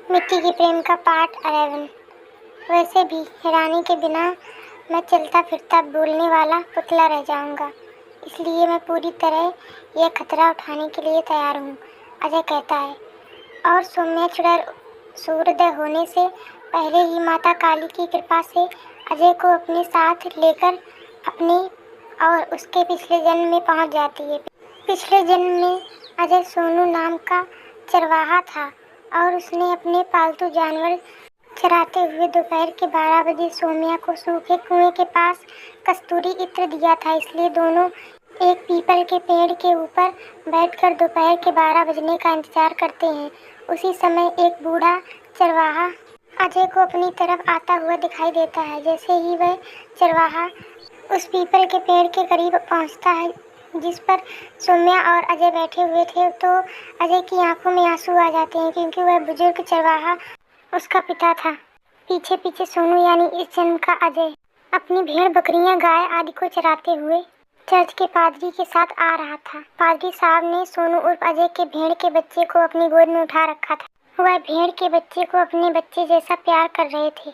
मिट्टी के प्रेम का पार्ट 11। वैसे भी रानी के बिना मैं चलता फिरता बोलने वाला पुतला रह जाऊंगा, इसलिए मैं पूरी तरह यह खतरा उठाने के लिए तैयार हूँ, अजय कहता है। और सौम्या चुड़ैल सूर्योदय होने से पहले ही माता काली की कृपा से अजय को अपने साथ लेकर अपने और उसके पिछले जन्म में पहुँच जाती है। पिछले जन्म में अजय सोनू नाम का चरवाहा था और उसने अपने पालतू जानवर चराते हुए दोपहर के 12 बजे सौम्या को सूखे कुएं के पास कस्तूरी इत्र दिया था। इसलिए दोनों एक पीपल के पेड़ के ऊपर बैठकर दोपहर के 12 बजने का इंतजार करते हैं। उसी समय एक बूढ़ा चरवाहा अजय को अपनी तरफ आता हुआ दिखाई देता है। जैसे ही वह चरवाहा उस पीपल के पेड़ के करीब पहुंचता है जिस पर सौम्या और अजय बैठे हुए थे, तो अजय की आंखों में आंसू आ जाते हैं, क्योंकि वह बुजुर्ग चरवाहा उसका पिता था। पीछे पीछे सोनू यानी इस जन्म का अजय अपनी भेड़ बकरियां गाय आदि को चराते हुए चर्च के पादरी के साथ आ रहा था। पादरी साहब ने सोनू उर्फ अजय के भेड़ के बच्चे को अपनी गोद में उठा रखा था। वह भेड़ के बच्चे को अपने बच्चे जैसा प्यार कर रहे थे।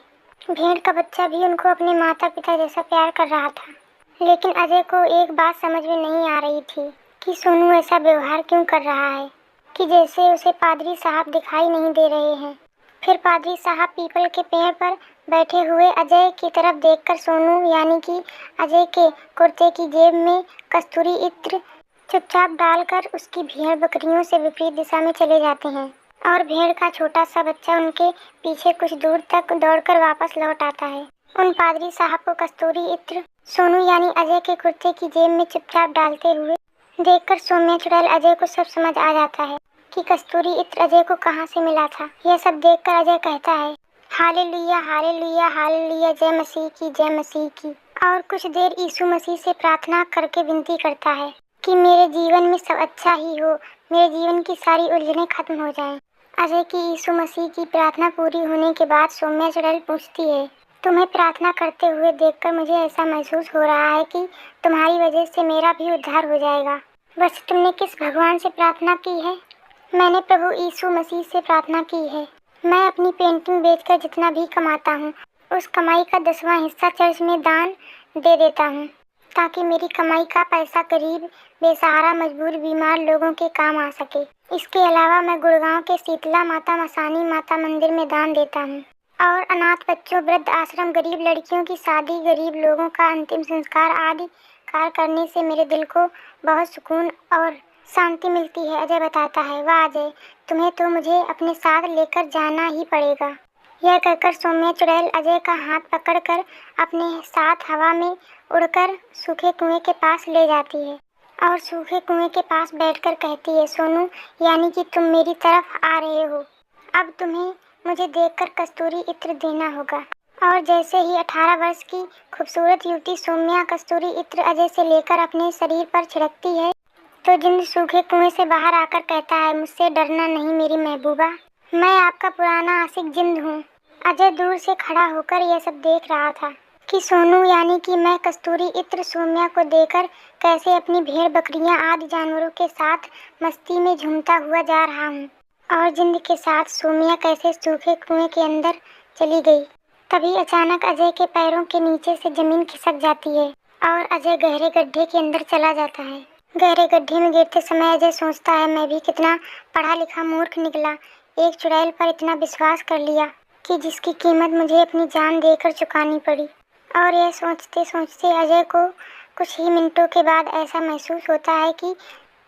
भेड़ का बच्चा भी उनको अपने माता पिता जैसा प्यार कर रहा था। लेकिन अजय को एक बात समझ में नहीं आ रही थी कि सोनू ऐसा व्यवहार क्यों कर रहा है कि जैसे उसे पादरी साहब दिखाई नहीं दे रहे हैं। फिर पादरी साहब पीपल के पेड़ पर बैठे हुए अजय की तरफ देखकर सोनू यानी कि अजय के कुर्ते की जेब में कस्तूरी इत्र चुपचाप डालकर उसकी भेड़ बकरियों से विपरीत दिशा में चले जाते हैं और भेड़ का छोटा सा बच्चा उनके पीछे कुछ दूर तक दौड़कर वापस लौट आता है। उन पादरी साहब को कस्तूरी इत्र सोनू यानी अजय के कुर्ते की जेब में चुपचाप डालते हुए देखकर सौम्या चुड़ैल अजय को सब समझ आ जाता है कि कस्तूरी इत्र अजय को कहाँ से मिला था। यह सब देखकर अजय कहता है, हालेलुया हालेलुया हालेलुया, जय मसीह की जय मसीह की। और कुछ देर यीशु मसीह से प्रार्थना करके विनती करता है कि मेरे जीवन में सब अच्छा ही हो, मेरे जीवन की सारी उलझनें खत्म हो जाएं। अजय की यीशु मसीह की प्रार्थना पूरी होने के बाद सौम्या चुड़ैल पूछती है, तुम्हें प्रार्थना करते हुए देखकर मुझे ऐसा महसूस हो रहा है कि तुम्हारी वजह से मेरा भी उद्धार हो जाएगा। बस तुमने किस भगवान से प्रार्थना की है? मैंने प्रभु यीशु मसीह से प्रार्थना की है। मैं अपनी पेंटिंग बेचकर जितना भी कमाता हूँ, उस कमाई का 10वां हिस्सा चर्च में दान दे देता हूँ, ताकि मेरी कमाई का पैसा गरीब, बेसहारा, मजबूर, बीमार लोगों के काम आ सके। इसके अलावा मैं गुड़गांव के शीतला माता मसानी माता मंदिर में दान देता हूँ और अनाथ बच्चों, वृद्ध आश्रम, गरीब लड़कियों की शादी, गरीब लोगों का अंतिम संस्कार आदि कार्य करने से मेरे दिल को बहुत सुकून और शांति मिलती है। अजय बताता है, वाह अजय, तुम्हें तो मुझे अपने साथ लेकर जाना ही पड़ेगा। यह कहकर सौम्या चुड़ैल अजय का हाथ पकड़कर अपने साथ हवा में उड़कर सूखे कुएं के पास ले जाती है और सूखे कुएं के पास बैठकर कहती है, सोनू यानी कि तुम मेरी तरफ आ रहे हो, अब तुम्हें मुझे देखकर कस्तूरी इत्र देना होगा। और जैसे ही 18 वर्ष की खूबसूरत युवती सौम्या कस्तूरी इत्र अजय से लेकर अपने शरीर पर छिड़कती है, तो जिंद सूखे कुएं से बाहर आकर कहता है, मुझसे डरना नहीं मेरी महबूबा, मैं आपका पुराना आशिक जिंद हूँ। अजय दूर से खड़ा होकर यह सब देख रहा था कि सोनू यानी कि मैं कस्तूरी इत्र सौम्या को देकर कैसे अपनी भेड़ बकरियां आदि जानवरों के साथ मस्ती में झूमता हुआ जा रहा हूँ और जिंद के साथ सौम्या कैसे सूखे कुएं के अंदर चली गई। तभी अचानक अजय के पैरों के नीचे से जमीन खिसक जाती है और अजय गहरे गड्ढे के अंदर चला जाता है। गहरे गड्ढे में गिरते समय अजय सोचता है, मैं भी कितना पढ़ा लिखा मूर्ख निकला, एक चुड़ैल पर इतना विश्वास कर लिया कि जिसकी कीमत मुझे अपनी जान देकर चुकानी पड़ी। और यह सोचते सोचते अजय को कुछ ही मिनटों के बाद ऐसा महसूस होता है कि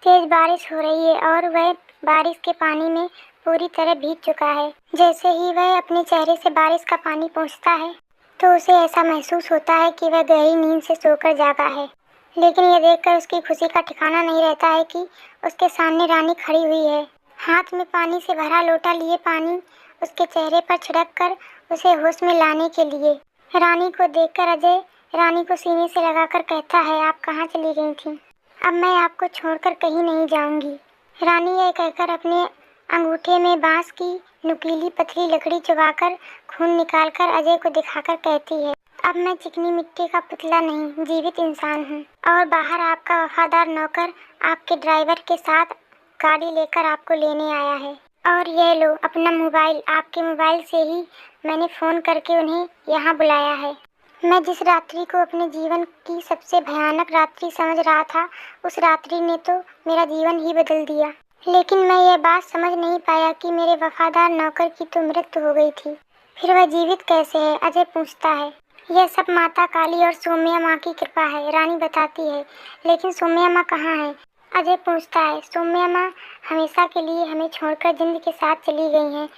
तेज बारिश हो रही है और वह बारिश के पानी में पूरी तरह भीग चुका है। जैसे ही वह अपने चेहरे से बारिश का पानी पोंछता है तो उसे ऐसा महसूस होता है कि वह गहरी नींद से सोकर जागा है। लेकिन यह देखकर उसकी खुशी का ठिकाना नहीं रहता है कि उसके सामने रानी खड़ी हुई है, हाथ में पानी से भरा लोटा लिए पानी उसके चेहरे पर छिड़क कर उसे होश में लाने के लिए। रानी को देखकर अजय रानी को सीने से लगाकर कहता है, आप कहाँ चली गई थी? अब मैं आपको छोड़कर कहीं नहीं जाऊंगी। रानी यह कहकर अपने अंगूठे में बांस की नुकीली पतली लकड़ी चबाकर खून निकालकर अजय को दिखाकर कहती है, अब मैं चिकनी मिट्टी का पुतला नहीं, जीवित इंसान हूँ और बाहर आपका वफादार नौकर आपके ड्राइवर के साथ गाड़ी लेकर आपको लेने आया है। और ये लो अपना मोबाइल, आपके मोबाइल से ही मैंने फ़ोन करके उन्हें यहाँ बुलाया है। मैं जिस रात्रि को अपने जीवन की सबसे भयानक रात्रि समझ रहा था, उस रात्रि ने तो मेरा जीवन ही बदल दिया। लेकिन मैं ये बात समझ नहीं पाया कि मेरे वफादार नौकर की तो मृत्यु हो गई थी, फिर वह जीवित कैसे है? अजय पूछता है। यह सब माता काली और सौम्या माँ की कृपा है, रानी बताती है। लेकिन सौम्या माँ कहाँ है? अजय पूछता है। सौम्या माँ हमेशा के लिए हमें छोड़कर जिंद के साथ चली गई हैं।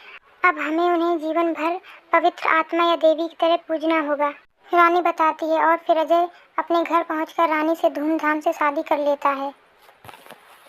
अब हमें उन्हें जीवन भर पवित्र आत्मा या देवी की तरह पूजना होगा, रानी बताती है। और फिर अजय अपने घर पहुंचकर रानी से धूमधाम से शादी कर लेता है।